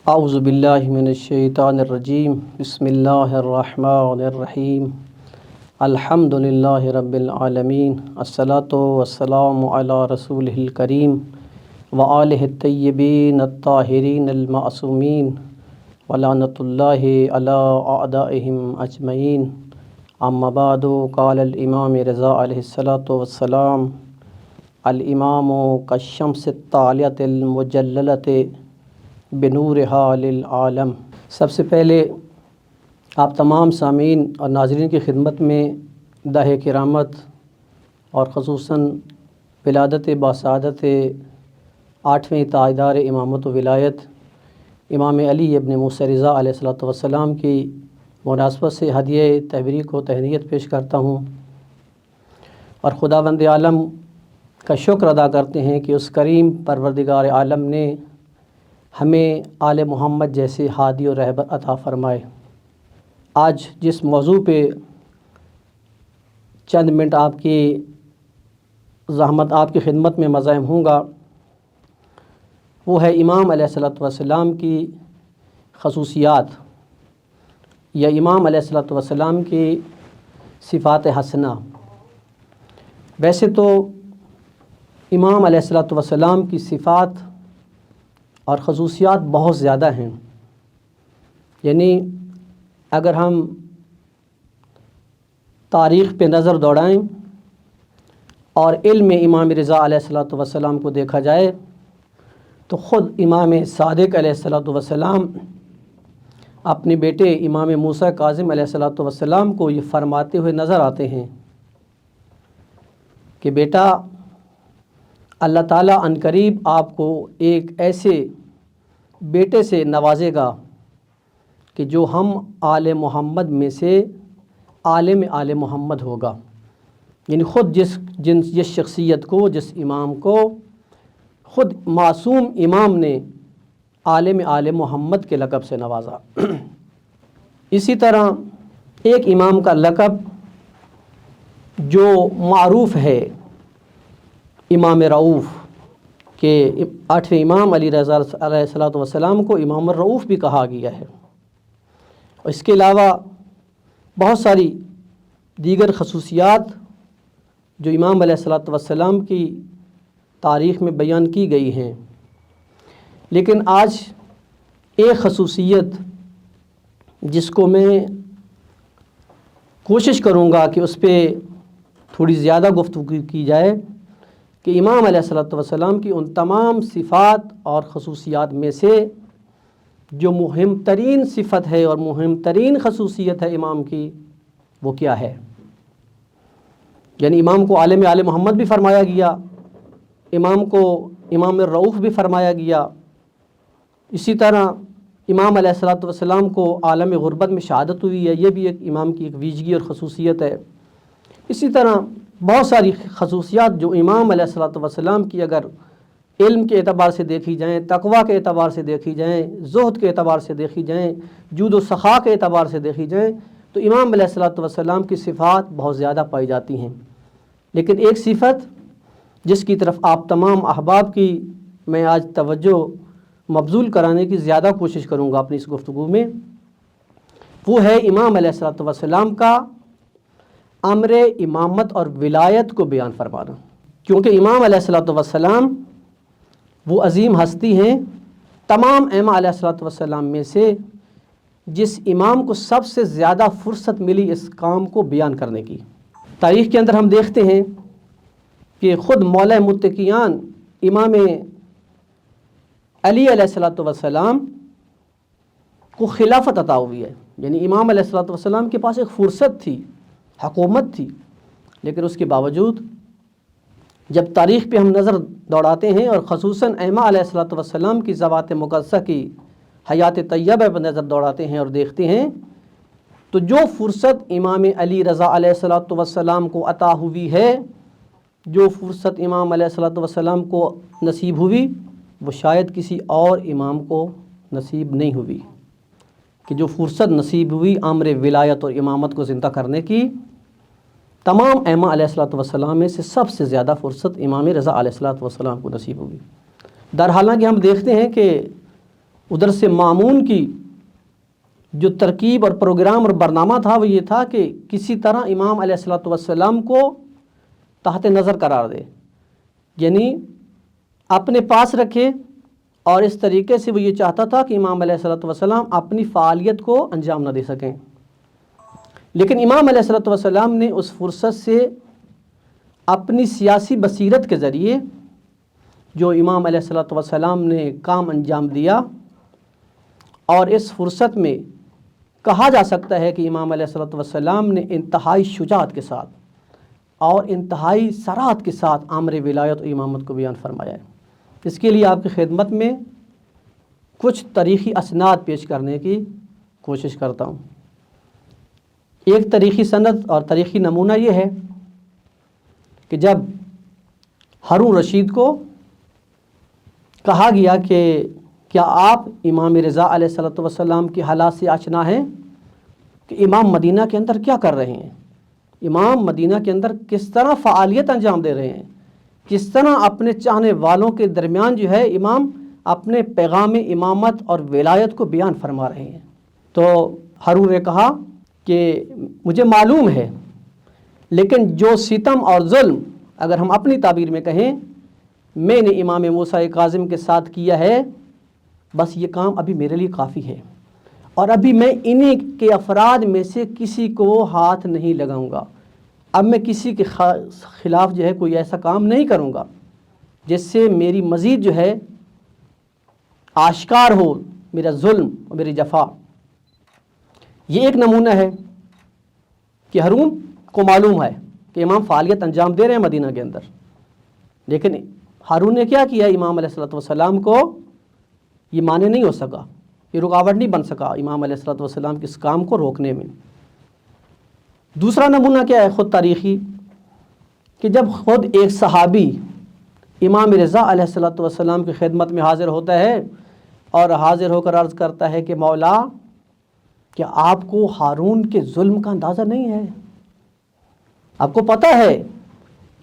اعوذ باللہ من الشیطان الرجیم بسم اللہ الرحمن الرحیم الحمد للہ رب العالمین الصلاۃ والسلام علی رسولہ الکریم وآلہ الطیبین الطاہرین المعصومین ولعنۃ اللہ علی اعدائہم اجمعین اما بعد قال الامام رضا علیہ الصلاۃ والسلام الامام کالشمس الطالعۃ المجللۃ بنورہا للعالم۔ سب سے پہلے آپ تمام سامعین اور ناظرین کی خدمت میں داہ کرامت اور خصوصاً ولادت باسعادت 8ویں تاجدار امامت و ولایت امام علی ابن موسیٰ رضا علیہ الصلوۃ والسلام کی مناسبت سے ہدیہ تبریک و تہنیت پیش کرتا ہوں، اور خداوند عالم کا شکر ادا کرتے ہیں کہ اس کریم پروردگار عالم نے ہمیں آل محمد جیسے ہادی و رہبر عطا فرمائے۔ آج جس موضوع پہ چند منٹ آپ کی زحمت آپ کی خدمت میں مزاحم ہوں گا، وہ ہے امام علیہ الصلوۃ والسلام کی خصوصیات یا امام علیہ الصلوۃ والسلام کی صفات حسنہ۔ ویسے تو امام علیہ الصلوۃ والسلام کی صفات اور خصوصیات بہت زیادہ ہیں، یعنی اگر ہم تاریخ پہ نظر دوڑائیں اور علم امام رضا علیہ الصلوۃ والسلام کو دیکھا جائے تو خود امام صادق علیہ الصلوۃ والسلام اپنے بیٹے امام موسیٰ کاظم علیہ الصلوۃ والسلام کو یہ فرماتے ہوئے نظر آتے ہیں کہ بیٹا، اللہ تعالیٰ عنقریب آپ کو ایک ایسے بیٹے سے نوازے گا کہ جو ہم آل محمد میں سے عالم آل محمد ہوگا، یعنی خود جس شخصیت کو، جس امام کو خود معصوم امام نے عالم آل محمد کے لقب سے نوازا۔ اسی طرح ایک امام کا لقب جو معروف ہے امام رؤوف، کہ 8ویں امام علی رضا علیہ الصلوۃ والسلام کو امام الرؤوف بھی کہا گیا ہے۔ اس کے علاوہ بہت ساری دیگر خصوصیات جو امام علیہ الصلوۃ والسلام کی تاریخ میں بیان کی گئی ہیں، لیکن آج ایک خصوصیت جس کو میں کوشش کروں گا کہ اس پہ تھوڑی زیادہ گفتگو کی جائے، کہ امام علیہ الصلوۃ والسلام کی ان تمام صفات اور خصوصیات میں سے جو مہم ترین صفت ہے اور مہم ترین خصوصیت ہے امام کی، وہ کیا ہے؟ یعنی امام کو عالم آل محمد بھی فرمایا گیا، امام کو امام الرؤوف بھی فرمایا گیا، اسی طرح امام علیہ الصلوۃ والسلام کو عالم غربت میں شہادت ہوئی ہے، یہ بھی ایک امام کی ایک ویژگی اور خصوصیت ہے۔ اسی طرح بہت ساری خصوصیات جو امام علیہ الصلوۃ والسلام کی اگر علم کے اعتبار سے دیکھی جائیں، تقویٰ کے اعتبار سے دیکھی جائیں، زہد کے اعتبار سے دیکھی جائیں، جود و سخا کے اعتبار سے دیکھی جائیں، تو امام علیہ الصلوۃ والسلام کی صفات بہت زیادہ پائی جاتی ہیں۔ لیکن ایک صفت جس کی طرف آپ تمام احباب کی میں آج توجہ مبذول کرانے کی زیادہ کوشش کروں گا اپنی اس گفتگو میں، وہ ہے امام علیہ الصلوۃ والسلام کا امر امامت اور ولایت کو بیان فرمانا۔ کیونکہ امام علیہ الصلوۃ والسلام وہ عظیم ہستی ہیں تمام ائمہ علیہ الصلوۃ والسلام میں سے جس امام کو سب سے زیادہ فرصت ملی اس کام کو بیان کرنے کی۔ تاریخ کے اندر ہم دیکھتے ہیں کہ خود مولا متقیان امام علی علیہ الصلوۃ والسلام کو خلافت عطا ہوئی ہے، یعنی امام علیہ الصلوۃ والسلام کے پاس ایک فرصت تھی، حکومت تھی، لیکن اس کے باوجود جب تاریخ پہ ہم نظر دوڑاتے ہیں اور خصوصاً ائمہ علیہ الصلوۃ والسلام کی ذوات مقدسہ کی حیات طیبہ پر نظر دوڑاتے ہیں اور دیکھتے ہیں، تو جو فرصت امام علی رضا علیہ الصلوۃ والسلام کو عطا ہوئی ہے، جو فرصت امام علیہ الصلوۃ والسلام کو نصیب ہوئی، وہ شاید کسی اور امام کو نصیب نہیں ہوئی۔ کہ جو فرصت نصیب ہوئی امر ولایت اور امامت کو زندہ کرنے کی، تمام ائمہ علیہ الصلوۃ والسلام میں سے سب سے زیادہ فرصت امام رضا علیہ الصلوۃ والسلام کو نصیب ہوئی۔ در حالانکہ ہم دیکھتے ہیں کہ ادھر سے مامون کی جو ترکیب اور پروگرام اور برنامہ تھا وہ یہ تھا کہ کسی طرح امام علیہ الصلوۃ والسلام کو تحت نظر قرار دے، یعنی اپنے پاس رکھے، اور اس طریقے سے وہ یہ چاہتا تھا کہ امام علیہ الصلوۃ والسلام اپنی فعالیت کو انجام نہ دے سکیں۔ لیکن امام علیہ الصلوۃ والسلام نے اس فرصت سے اپنی سیاسی بصیرت کے ذریعے جو امام علیہ الصلوۃ والسلام نے کام انجام دیا، اور اس فرصت میں کہا جا سکتا ہے کہ امام علیہ الصلوۃ والسلام نے انتہائی شجاعت کے ساتھ اور انتہائی صراحت کے ساتھ امر ولایت و امامت کو بیان فرمایا ہے۔ اس کے لیے آپ کی خدمت میں کچھ تاریخی اسناد پیش کرنے کی کوشش کرتا ہوں۔ ایک تاریخی سند اور تاریخی نمونہ یہ ہے کہ جب ہارون رشید کو کہا گیا کہ کیا آپ امام رضا علیہ الصلوۃ والسلام کی حالات سے آشنا ہیں کہ امام مدینہ کے اندر کیا کر رہے ہیں، امام مدینہ کے اندر کس طرح فعالیت انجام دے رہے ہیں، کس طرح اپنے چاہنے والوں کے درمیان جو ہے امام اپنے پیغام امامت اور ولایت کو بیان فرما رہے ہیں۔ تو ہارون نے کہا کہ مجھے معلوم ہے، لیکن جو ستم اور ظلم اگر ہم اپنی تعبیر میں کہیں میں نے امام موسیٰ کاظم کے ساتھ کیا ہے، بس یہ کام ابھی میرے لیے کافی ہے، اور ابھی میں انہی کے افراد میں سے کسی کو ہاتھ نہیں لگاؤں گا۔ اب میں کسی کے خلاف جو ہے کوئی ایسا کام نہیں کروں گا جس سے میری مزید جو ہے آشکار ہو میرا ظلم اور میری جفا۔ یہ ایک نمونہ ہے کہ ہارون کو معلوم ہے کہ امام فعالیت انجام دے رہے ہیں مدینہ کے اندر، لیکن ہارون نے کیا کیا، امام علیہ الصلوۃ والسلام کو یہ مانے نہیں ہو سکا، یہ رکاوٹ نہیں بن سکا امام علیہ الصلوۃ والسلام کے اس کام کو روکنے میں۔ دوسرا نمونہ کیا ہے خود تاریخی، کہ جب خود ایک صحابی امام رضا علیہ الصلوۃ والسلام کی خدمت میں حاضر ہوتا ہے اور حاضر ہو کر عرض کرتا ہے کہ مولا کیا آپ کو ہارون کے ظلم کا اندازہ نہیں ہے؟ آپ کو پتہ ہے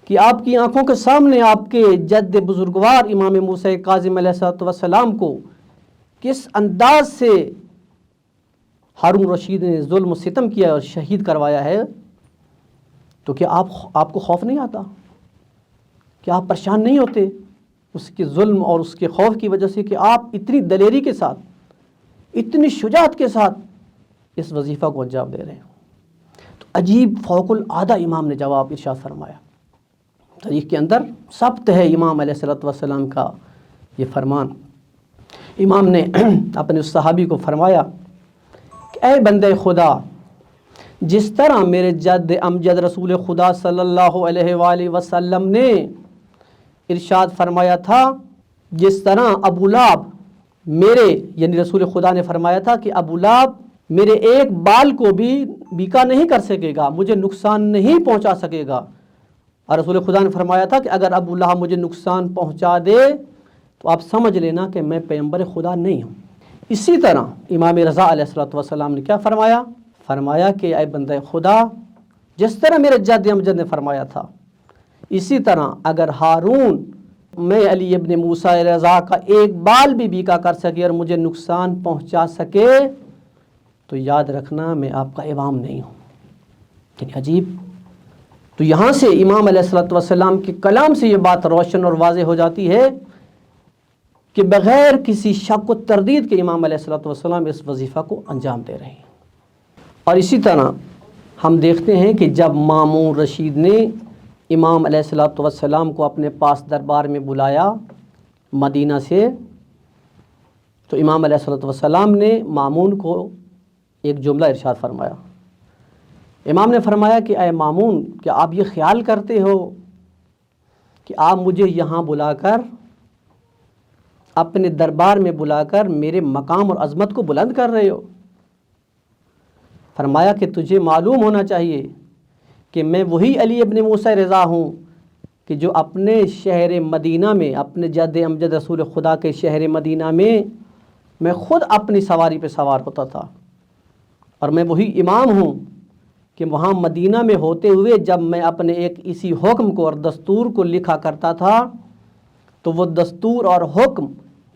کہ آپ کی آنکھوں کے سامنے آپ کے جد بزرگوار امام موسیٰ کاظم علیہ الصلوۃ والسلام کو کس انداز سے ہارون رشید نے ظلم و ستم کیا اور شہید کروایا ہے، تو کیا آپ کو خوف نہیں آتا؟ کیا آپ پریشان نہیں ہوتے اس کے ظلم اور اس کے خوف کی وجہ سے کہ آپ اتنی دلیری کے ساتھ، اتنی شجاعت کے ساتھ اس وظیفہ کو انجام دے رہے ہیں؟ تو عجیب فوق العادہ امام نے جواب ارشاد فرمایا۔ تاریخ کے اندر ثبت ہے امام علیہ الصلوۃ والسلام کا یہ فرمان۔ امام نے اپنے اس صحابی کو فرمایا کہ اے بندے خدا، جس طرح میرے جد امجد رسول خدا صلی اللہ علیہ وآلہ وسلم نے ارشاد فرمایا تھا، جس طرح ابو لہب میرے، یعنی رسول خدا نے فرمایا تھا کہ ابو لہب میرے ایک بال کو بھی بیکا نہیں کر سکے گا، مجھے نقصان نہیں پہنچا سکے گا، اور رسول خدا نے فرمایا تھا کہ اگر ابو لہب مجھے نقصان پہنچا دے تو آپ سمجھ لینا کہ میں پیغمبر خدا نہیں ہوں۔ اسی طرح امام رضا علیہ الصلوۃ والسلام نے کیا فرمایا؟ فرمایا کہ اے بندہ خدا، جس طرح میرے جد امجد نے فرمایا تھا، اسی طرح اگر ہارون میں علی ابن موسیٰ رضا کا ایک بال بھی بیکا کر سکے اور مجھے نقصان پہنچا سکے تو یاد رکھنا میں آپ کا امام نہیں ہوں۔ یعنی عجیب۔ تو یہاں سے امام علیہ الصلوۃ والسلام کے کلام سے یہ بات روشن اور واضح ہو جاتی ہے کہ بغیر کسی شک و تردید کے امام علیہ الصلوۃ والسلام اس وظیفہ کو انجام دے رہے ہیں۔ اور اسی طرح ہم دیکھتے ہیں کہ جب مامون رشید نے امام علیہ الصلوۃ والسلام کو اپنے پاس دربار میں بلایا مدینہ سے، تو امام علیہ الصلوۃ والسلام نے مامون کو ایک جملہ ارشاد فرمایا۔ امام نے فرمایا کہ اے مامون، کیا آپ یہ خیال کرتے ہو کہ آپ مجھے یہاں بلا کر، اپنے دربار میں بلا کر میرے مقام اور عظمت کو بلند کر رہے ہو؟ فرمایا کہ تجھے معلوم ہونا چاہیے کہ میں وہی علی ابن موسیٰ رضا ہوں کہ جو اپنے شہر مدینہ میں، اپنے جد امجد رسول خدا کے شہر مدینہ میں خود اپنی سواری پہ سوار ہوتا تھا، اور میں وہی امام ہوں کہ وہاں مدینہ میں ہوتے ہوئے جب میں اپنے ایک اسی حکم کو اور دستور کو لکھا کرتا تھا تو وہ دستور اور حکم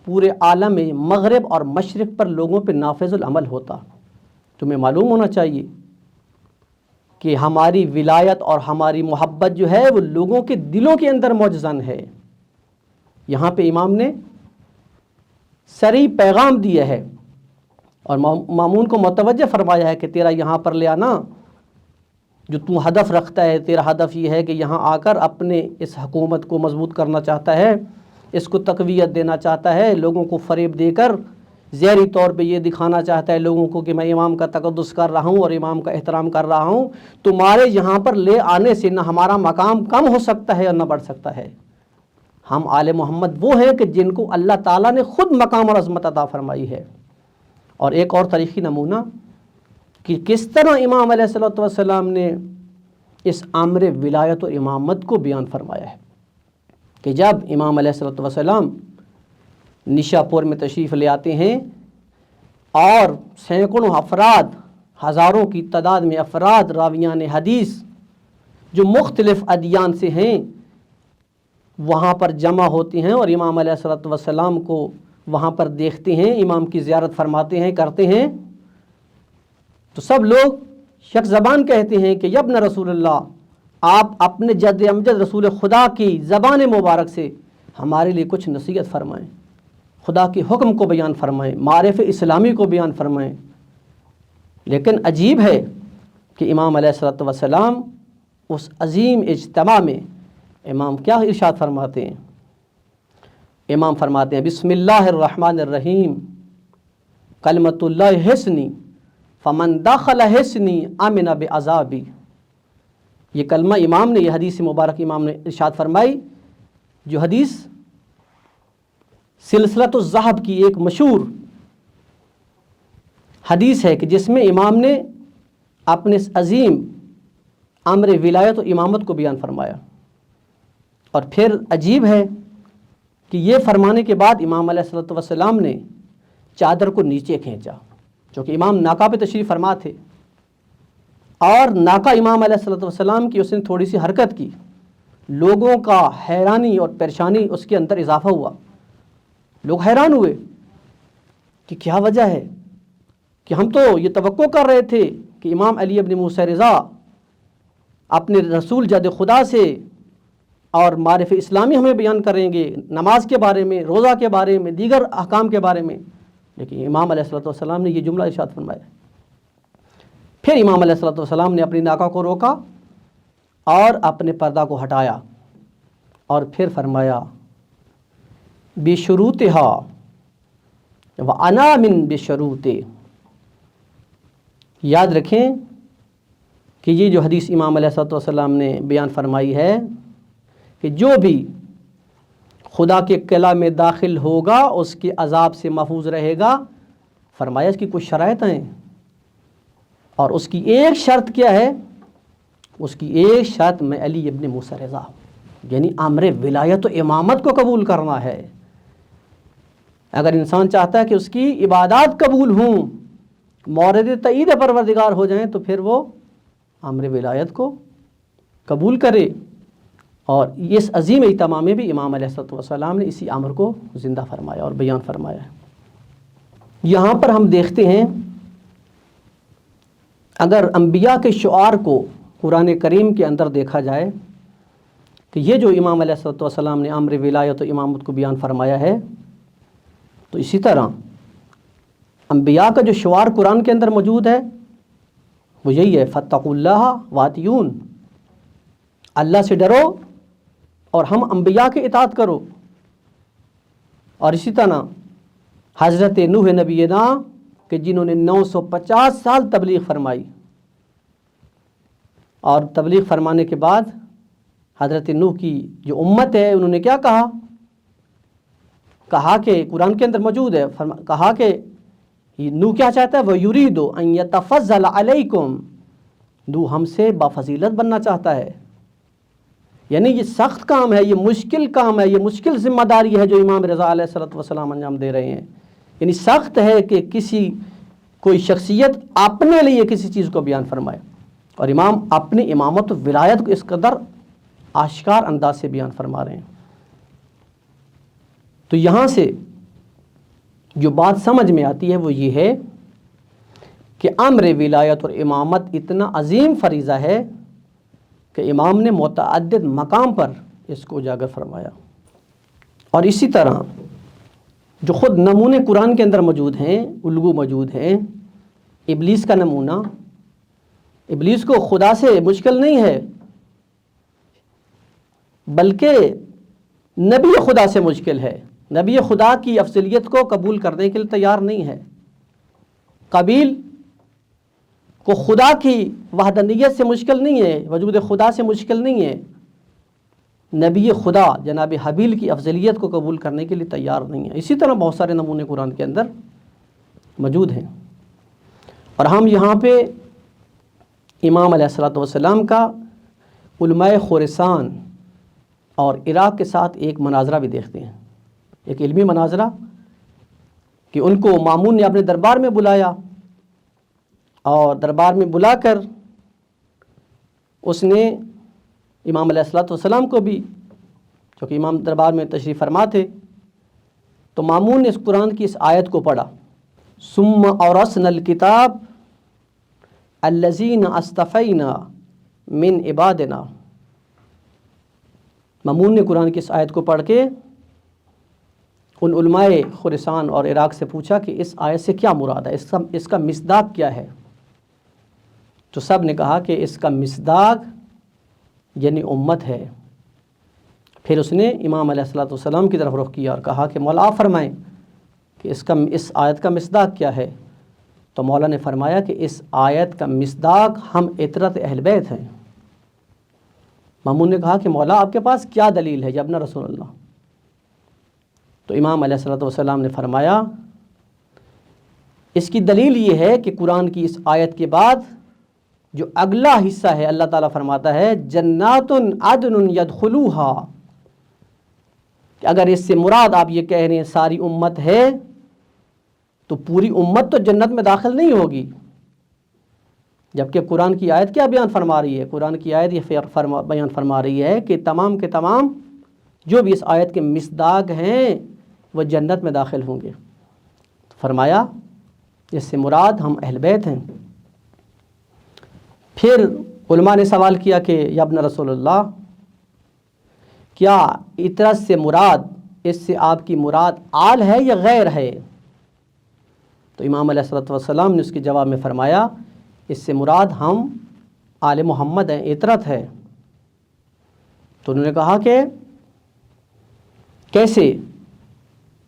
پورے عالم مغرب اور مشرق پر لوگوں پہ نافذ العمل ہوتا۔ تمہیں معلوم ہونا چاہیے کہ ہماری ولایت اور ہماری محبت جو ہے وہ لوگوں کے دلوں کے اندر موجزن ہے۔ یہاں پہ امام نے صریح پیغام دیا ہے اور مامون کو متوجہ فرمایا ہے کہ تیرا یہاں پر لے آنا جو تو ہدف رکھتا ہے، تیرا ہدف یہ ہے کہ یہاں آ کر اپنے اس حکومت کو مضبوط کرنا چاہتا ہے، اس کو تقویت دینا چاہتا ہے، لوگوں کو فریب دے کر ظاہری طور پہ یہ دکھانا چاہتا ہے لوگوں کو کہ میں امام کا تقدس کر رہا ہوں اور امام کا احترام کر رہا ہوں۔ تمہارے یہاں پر لے آنے سے نہ ہمارا مقام کم ہو سکتا ہے اور نہ بڑھ سکتا ہے۔ ہم آل محمد وہ ہیں کہ جن کو اللہ تعالیٰ نے خود مقام اور عظمت عطا فرمائی ہے۔ اور ایک اور تاریخی نمونہ کہ کس طرح امام علیہ السلام نے اس امر ولایت و امامت کو بیان فرمایا ہے کہ جب امام علیہ السلام نشا پور میں تشریف لے آتے ہیں اور سینکڑوں افراد، ہزاروں کی تعداد میں افراد راویان حدیث جو مختلف ادیان سے ہیں وہاں پر جمع ہوتے ہیں اور امام علیہ السلام کو وہاں پر دیکھتے ہیں، امام کی زیارت فرماتے ہیں، کرتے ہیں، تو سب لوگ یک زبان کہتے ہیں کہ یبن رسول اللہ، آپ اپنے جد امجد رسول خدا کی زبان مبارک سے ہمارے لیے کچھ نصیحت فرمائیں، خدا کے حکم کو بیان فرمائیں، معارف اسلامی کو بیان فرمائیں۔ لیکن عجیب ہے کہ امام علیہ السلام اس عظیم اجتماع میں امام کیا ارشاد فرماتے ہیں؟ امام فرماتے ہیں بسم اللہ الرحمن الرحیم، کلمۃ اللہ حسنی فمن دخل حسنی امن بعذابی۔ یہ کلمہ امام نے، یہ حدیث مبارک امام نے ارشاد فرمائی، جو حدیث سلسلۃ الذہب کی ایک مشہور حدیث ہے کہ جس میں امام نے اپنے اس عظیم امر ولایت و امامت کو بیان فرمایا۔ اور پھر عجیب ہے کہ یہ فرمانے کے بعد امام علیہ السلام نے چادر کو نیچے کھینچا، چونکہ امام ناکا پہ تشریف فرما تھے، اور ناکا امام علیہ السلام کی اس نے تھوڑی سی حرکت کی، لوگوں کا حیرانی اور پریشانی اس کے اندر اضافہ ہوا۔ لوگ حیران ہوئے کہ کیا وجہ ہے، کہ ہم تو یہ توقع کر رہے تھے کہ امام علی ابن موسیٰ رضا اپنے رسول جد خدا سے اور معرف اسلامی ہمیں بیان کریں گے، نماز کے بارے میں، روزہ کے بارے میں، دیگر احکام کے بارے میں، لیکن امام علیہ السلام نے یہ جملہ ارشاد فرمایا۔ پھر امام علیہ السلام نے اپنی ناکا کو روکا اور اپنے پردہ کو ہٹایا اور پھر فرمایا بشروطہا وانا من بشروط۔ یاد رکھیں کہ یہ جو حدیث امام علیہ السلام نے بیان فرمائی ہے کہ جو بھی خدا کے قلعہ میں داخل ہوگا اس کے عذاب سے محفوظ رہے گا، فرمایا اس کی کچھ شرائط ہیں، اور اس کی ایک شرط کیا ہے؟ اس کی ایک شرط میں علی ابن موسیٰ رضا، یعنی امر ولایت و امامت کو قبول کرنا ہے۔ اگر انسان چاہتا ہے کہ اس کی عبادات قبول ہوں، مورد تعید پروردگار ہو جائیں، تو پھر وہ امر ولایت کو قبول کرے۔ اور اس عظیم اجتماع میں بھی امام علیہ السلام نے اسی امر کو زندہ فرمایا اور بیان فرمایا ہے۔ یہاں پر ہم دیکھتے ہیں اگر انبیاء کے شعار کو قرآن کریم کے اندر دیکھا جائے کہ یہ جو امام علیہ السلام نے امر ولایت و امامت کو بیان فرمایا ہے، تو اسی طرح انبیاء کا جو شعار قرآن کے اندر موجود ہے وہ یہی ہے فاتقوا اللہ واتیون، اللہ سے ڈرو اور ہم انبیاء کے اطاعت کرو۔ اور اسی طرح حضرت نوح نبینا کہ جنہوں نے 950 سال تبلیغ فرمائی، اور تبلیغ فرمانے کے بعد حضرت نوح کی جو امت ہے انہوں نے کیا کہا کہ قرآن کے اندر موجود ہے، کہا کہ نوح کیا چاہتا ہے، وَيُرِيدُ أَن يَتَفَضَّلَ عَلَيْكُمْ، نوح ہم سے بافضیلت بننا چاہتا ہے۔ یعنی یہ سخت کام ہے، یہ مشکل کام ہے، یہ مشکل ذمہ داری ہے جو امام رضا علیہ السلام انجام دے رہے ہیں۔ یعنی سخت ہے کہ کوئی شخصیت اپنے لیے کسی چیز کو بیان فرمائے، اور امام اپنی امامت و ولایت کو اس قدر آشکار انداز سے بیان فرما رہے ہیں۔ تو یہاں سے جو بات سمجھ میں آتی ہے وہ یہ ہے کہ امر ولایت اور امامت اتنا عظیم فریضہ ہے کہ امام نے متعدد مقام پر اس کو اجاگر فرمایا. اور اسی طرح جو خود نمونے قرآن کے اندر موجود ہیں، الگو موجود ہیں. ابلیس کا نمونہ، ابلیس کو خدا سے مشکل نہیں ہے بلکہ نبی خدا سے مشکل ہے. نبی خدا کی افضلیت کو قبول کرنے کے لیے تیار نہیں ہے. قابیل کو خدا کی وحدانیت سے مشکل نہیں ہے، وجود خدا سے مشکل نہیں ہے. نبی خدا جناب حابیل کی افضلیت کو قبول کرنے کے لیے تیار نہیں ہے. اسی طرح بہت سارے نمونے قرآن کے اندر موجود ہیں. اور ہم یہاں پہ امام علیہ الصلوۃ والسلام کا علماء خوراسان اور عراق کے ساتھ ایک مناظرہ بھی دیکھتے ہیں، ایک علمی مناظرہ کہ ان کو مامون نے اپنے دربار میں بلایا اور دربار میں بلا کر اس نے امام علیہ الصلوۃ والسلام کو بھی، چونکہ امام دربار میں تشریف فرما تھے، تو مامون نے اس قرآن کی اس آیت کو پڑھا، ثم اورثنا الکتاب الذین اصطفینا من عبادنا. مامون نے قرآن کی اس آیت کو پڑھ کے ان علماء خوراسان اور عراق سے پوچھا کہ اس آیت سے کیا مراد ہے، اس کا مصداق کیا ہے. تو سب نے کہا کہ اس کا مصداق یعنی امت ہے. پھر اس نے امام علیہ الصلوۃ والسلام کی طرف رخ کیا اور کہا کہ مولا آپ فرمائیں کہ اس آیت کا مصداق کیا ہے. تو مولا نے فرمایا کہ اس آیت کا مصداق ہم عطرت اہل بیت ہیں. مامون نے کہا کہ مولا آپ کے پاس کیا دلیل ہے جب نہ رسول اللہ. تو امام علیہ الصلوۃ والسلام نے فرمایا اس کی دلیل یہ ہے کہ قرآن کی اس آیت کے بعد جو اگلا حصہ ہے اللہ تعالیٰ فرماتا ہے جنات عدن یدخلوہا، کہ اگر اس سے مراد آپ یہ کہہ رہے ہیں ساری امت ہے تو پوری امت تو جنت میں داخل نہیں ہوگی. جبکہ قرآن کی آیت کیا بیان فرما رہی ہے؟ قرآن کی آیت یہ بیان فرما رہی ہے کہ تمام کے تمام جو بھی اس آیت کے مصداق ہیں وہ جنت میں داخل ہوں گے. فرمایا اس سے مراد ہم اہل بیت ہیں. پھر علماء نے سوال کیا کہ یا ابن رسول اللہ کیا عطرت سے مراد اس سے آپ کی مراد آل ہے یا غیر ہے؟ تو امام علیہ الصلوۃ والسلام نے اس کے جواب میں فرمایا اس سے مراد ہم آل محمد ہیں، عطرت ہے. تو انہوں نے کہا کہ کیسے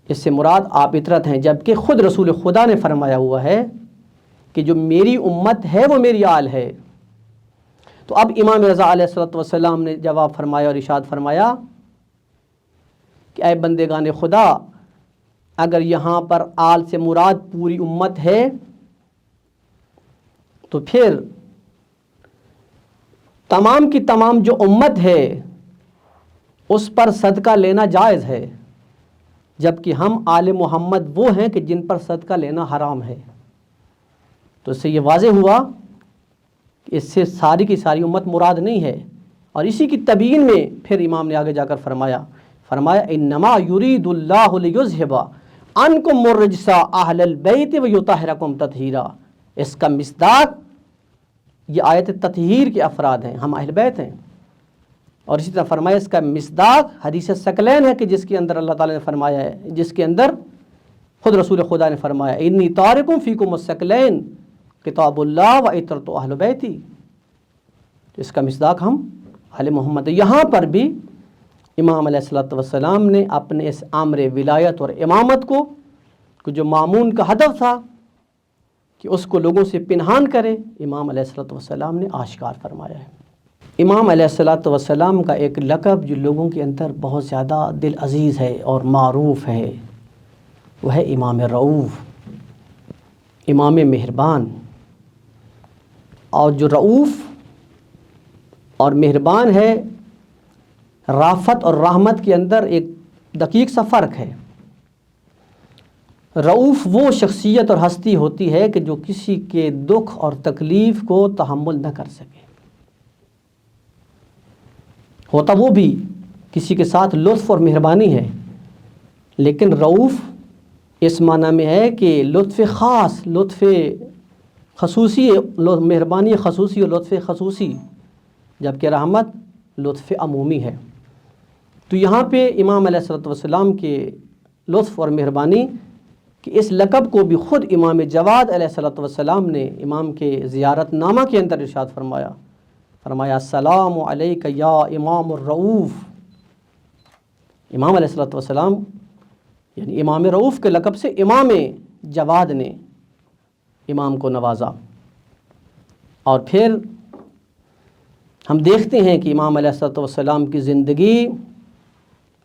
اس سے مراد آپ عطرت ہیں جبکہ خود رسول خدا نے فرمایا ہوا ہے کہ جو میری امت ہے وہ میری آل ہے. تو اب امام رضا علیہ الصلوۃ والسلام نے جواب فرمایا اور ارشاد فرمایا کہ اے بندگان خدا اگر یہاں پر آل سے مراد پوری امت ہے تو پھر تمام کی تمام جو امت ہے اس پر صدقہ لینا جائز ہے، جبکہ ہم آل محمد وہ ہیں کہ جن پر صدقہ لینا حرام ہے. تو اس سے یہ واضح ہوا کہ اس سے ساری کی ساری امت مراد نہیں ہے. اور اسی کی تبیین میں پھر امام نے آگے جا کر فرمایا انما یرید اللہ لیذھب عنکم الرجس اہل البیت ویطہرکم تطہیرا. اس کا مصداق یہ آیت تطہیر کے افراد ہیں، ہم اہل بیت ہیں. اور اسی طرح فرمایا اس کا مصداق حدیث ثقلین ہے کہ جس کے اندر اللہ تعالیٰ نے فرمایا ہے، جس کے اندر خود رسول خدا نے فرمایا انی تارکم فیکم الثقلین کتاب اللہ و عطرت اہل بیتی. اس کا مصداق ہم اہل محمد. یہاں پر بھی امام علیہ الصلوۃ والسلام نے اپنے اس امر ولایت اور امامت کو جو مامون کا ہدف تھا کہ اس کو لوگوں سے پنہان کرے، امام علیہ الصلوۃ والسلام نے آشکار فرمایا ہے. امام علیہ الصلوۃ والسلام کا ایک لقب جو لوگوں کے اندر بہت زیادہ دل عزیز ہے اور معروف ہے وہ ہے امام رؤوف، امام مہربان. اور جو رؤوف اور مہربان ہے، رافت اور رحمت کے اندر ایک دقیق سا فرق ہے. رؤوف وہ شخصیت اور ہستی ہوتی ہے کہ جو کسی کے دکھ اور تکلیف کو تحمل نہ کر سکے. ہوتا وہ بھی کسی کے ساتھ لطف اور مہربانی ہے، لیکن رؤوف اس معنی میں ہے کہ لطف خاص، لطف خصوصی، مہربانی خصوصی اور لطف خصوصی، جبکہ رحمت لطف عمومی ہے۔ تو یہاں پہ امام علیہ الصلوۃ والسلام کے لطف اور مہربانی کہ اس لقب کو بھی خود امام جواد علیہ الصلوۃ والسلام نے امام کے زیارت نامہ کے اندر ارشاد فرمایا السلام علیک یا امام الرؤوف۔ امام علیہ الصلوۃ والسلام یعنی امام رؤوف کے لقب سے امام جواد نے امام کو نوازا۔ اور پھر ہم دیکھتے ہیں کہ امام علیہ الصلوۃ والسلام کی زندگی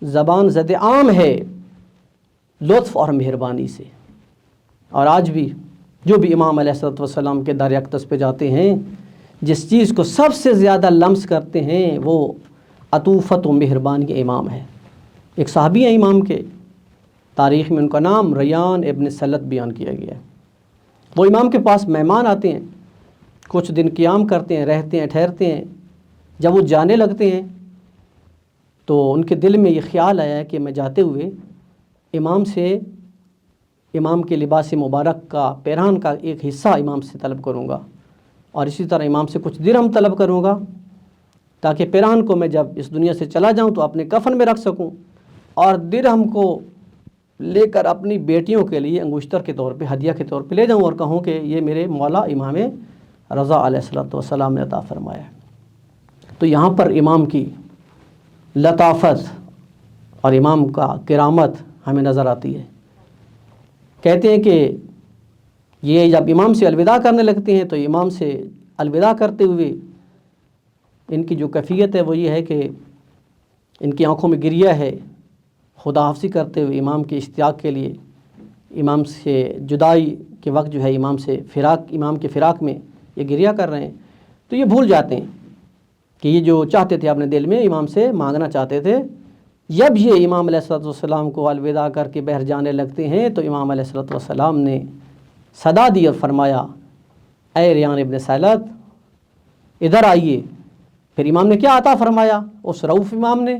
زبان زد عام ہے لطف اور مہربانی سے، اور آج بھی جو بھی امام علیہ الصلوۃ والسلام کے در اقدس پہ جاتے ہیں، جس چیز کو سب سے زیادہ لمس کرتے ہیں وہ عطوفت و مہربانی امام ہے۔ ایک صحابی ہیں امام کے، تاریخ میں ان کا نام ریان ابن سلت بیان کیا گیا ہے۔ وہ امام کے پاس مہمان آتے ہیں، کچھ دن قیام کرتے ہیں، رہتے ہیں، ٹھہرتے ہیں۔ جب وہ جانے لگتے ہیں تو ان کے دل میں یہ خیال آیا کہ میں جاتے ہوئے امام سے، امام کے لباس مبارک کا پیرہن کا ایک حصہ امام سے طلب کروں گا، اور اسی طرح امام سے کچھ درہم طلب کروں گا، تاکہ پیرہن کو میں جب اس دنیا سے چلا جاؤں تو اپنے کفن میں رکھ سکوں، اور درہم کو لے کر اپنی بیٹیوں کے لیے انگشتر کے طور پہ، ہدیہ کے طور پہ لے جاؤں، اور کہوں کہ یہ میرے مولا امام رضا علیہ الصلوۃ والسلام نے عطا فرمایا ہے۔ تو یہاں پر امام کی لطافت اور امام کا کرامت ہمیں نظر آتی ہے۔ کہتے ہیں کہ یہ جب امام سے الوداع کرنے لگتے ہیں تو امام سے الوداع کرتے ہوئے ان کی جو کیفیت ہے وہ یہ ہے کہ ان کی آنکھوں میں گریہ ہے، خدا حافظی کرتے ہوئے امام کے اشتیاق کے لیے، امام سے جدائی کے وقت جو ہے امام سے فراق، امام کے فراق میں یہ گریہ کر رہے ہیں۔ تو یہ بھول جاتے ہیں کہ یہ جو چاہتے تھے اپنے دل میں امام سے مانگنا چاہتے تھے، جب یہ امام علیہ الصلوۃ والسلام کو الوداع کر کے بہر جانے لگتے ہیں تو امام علیہ الصلوۃ والسلام نے صدا دی اور فرمایا اے ریان ابن سلت ادھر آئیے۔ پھر امام نے کیا عطا فرمایا؟ اس رؤوف امام نے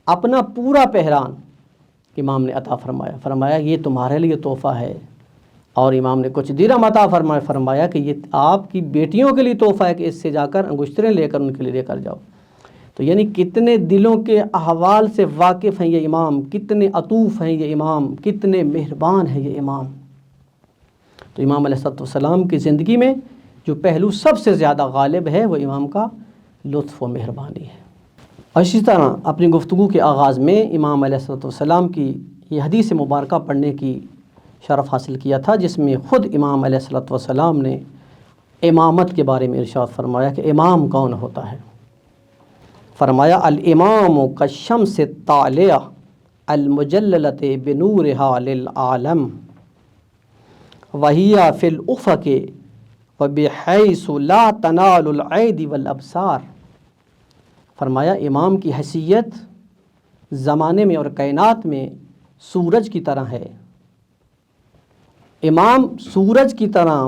اپنا پورا پیرہن امام نے عطا فرمایا، فرمایا یہ تمہارے لیے تحفہ ہے، اور امام نے کچھ درہم عطا فرمایا کہ یہ آپ کی بیٹیوں کے لیے تحفہ ہے کہ اس سے جا کر انگشتریں لے کر ان کے لیے لے کر جاؤ۔ تو یعنی کتنے دلوں کے احوال سے واقف ہیں یہ امام، کتنے عطوف ہیں یہ امام، کتنے مہربان ہیں یہ امام۔ تو امام علیہ الصلوۃ والسلام کی زندگی میں جو پہلو سب سے زیادہ غالب ہے وہ امام کا لطف و مہربانی ہے۔ اور اسی طرح اپنی گفتگو کے آغاز میں امام علیہ الصلوۃ والسلام کی یہ حدیث مبارکہ پڑھنے کی شرف حاصل کیا تھا، جس میں خود امام علیہ الصلوۃ والسلام نے امامت کے بارے میں ارشاد فرمایا کہ امام کون ہوتا ہے۔ فرمایا الامام کالشمس الطالعہ المجللۃ بنورہا للعالم وہی فی الافق وبحیث لا تنال الایدی والابصار۔ فرمایا امام کی حیثیت زمانے میں اور کائنات میں سورج کی طرح ہے۔ امام سورج کی طرح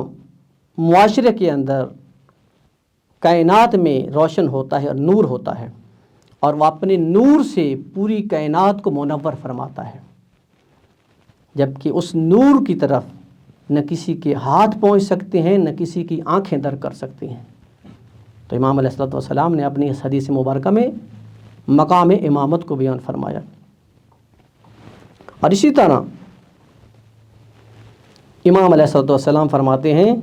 معاشرے کے اندر کائنات میں روشن ہوتا ہے اور نور ہوتا ہے، اور وہ اپنے نور سے پوری کائنات کو منور فرماتا ہے، جبکہ اس نور کی طرف نہ کسی کے ہاتھ پہنچ سکتے ہیں، نہ کسی کی آنکھیں در کر سکتی ہیں۔ تو امام علیہ الصلوۃ والسلام نے اپنی اس حدیث مبارکہ میں مقام امامت کو بیان فرمایا۔ اور اسی طرح امام علیہ الصلوۃ والسلام فرماتے ہیں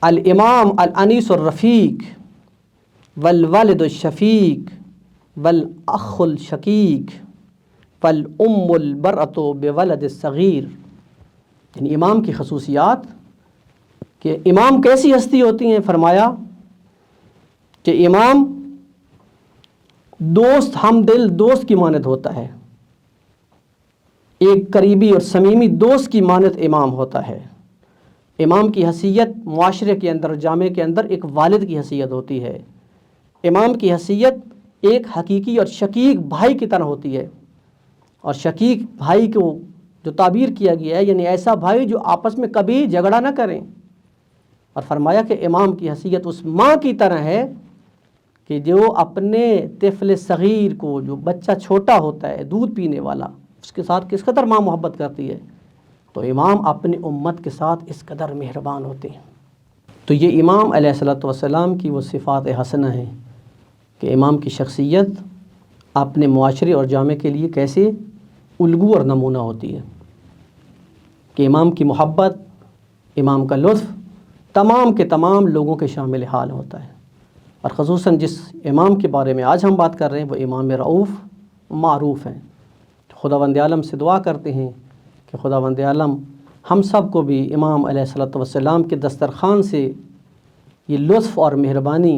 الامام الانیس الرفیق والوالد الشفیق والاخ الشقیق والام البرۃ بولد الصغیر۔ یعنی امام کی خصوصیات کہ امام کیسی ہستی ہوتی ہیں، فرمایا کہ امام دوست، ہمدل دوست کی مانند ہوتا ہے، ایک قریبی اور صمیمی دوست کی مانند امام ہوتا ہے۔ امام کی حیثیت معاشرے کے اندر، جامعے کے اندر ایک والد کی حیثیت ہوتی ہے۔ امام کی حیثیت ایک حقیقی اور شقیق بھائی کی طرح ہوتی ہے، اور شقیق بھائی کو جو تعبیر کیا گیا ہے یعنی ایسا بھائی جو آپس میں کبھی جھگڑا نہ کریں۔ اور فرمایا کہ امام کی حیثیت اس ماں کی طرح ہے کہ جو اپنے طفل صغیر کو، جو بچہ چھوٹا ہوتا ہے دودھ پینے والا، اس کے ساتھ کس قدر ماں محبت کرتی ہے، تو امام اپنی امت کے ساتھ اس قدر مہربان ہوتے ہیں۔ تو یہ امام علیہ الصلوۃ والسلام کی وہ صفات حسنہ ہیں کہ امام کی شخصیت اپنے معاشرے اور جامعے کے لیے کیسے الگو اور نمونہ ہوتی ہے، کہ امام کی محبت، امام کا لطف تمام کے تمام لوگوں کے شامل حال ہوتا ہے۔ اور خصوصاً جس امام کے بارے میں آج ہم بات کر رہے ہیں وہ امام رؤوف معروف ہیں۔ خداوند عالم سے دعا کرتے ہیں کہ خداوند عالم ہم سب کو بھی امام علیہ الصلوۃ والسلام کے دسترخوان سے یہ لطف اور مہربانی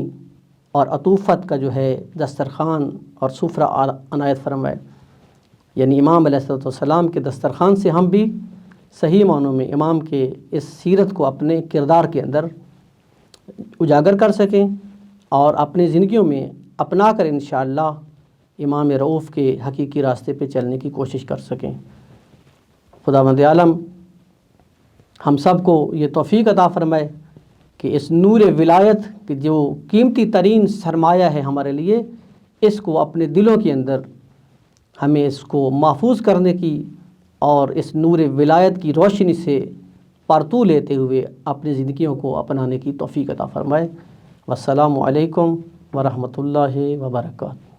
اور عطوفت کا جو ہے دسترخوان اور سفرہ عنایت فرمائے، یعنی امام علیہ الصلوۃ والسلام کے دسترخوان سے ہم بھی صحیح معنوں میں امام کے اس سیرت کو اپنے کردار کے اندر اجاگر کر سکیں اور اپنی زندگیوں میں اپنا کر انشاءاللہ امام رؤوف کے حقیقی راستے پہ چلنے کی کوشش کر سکیں۔ خداوند عالم ہم سب کو یہ توفیق عطا فرمائے کہ اس نور ولایت کی جو قیمتی ترین سرمایہ ہے ہمارے لیے، اس کو اپنے دلوں کے اندر ہمیں اس کو محفوظ کرنے کی اور اس نور ولایت کی روشنی سے پرتو لیتے ہوئے اپنی زندگیوں کو اپنانے کی توفیق عطا فرمائے۔ والسلام علیکم ورحمۃ اللہ وبرکاتہ۔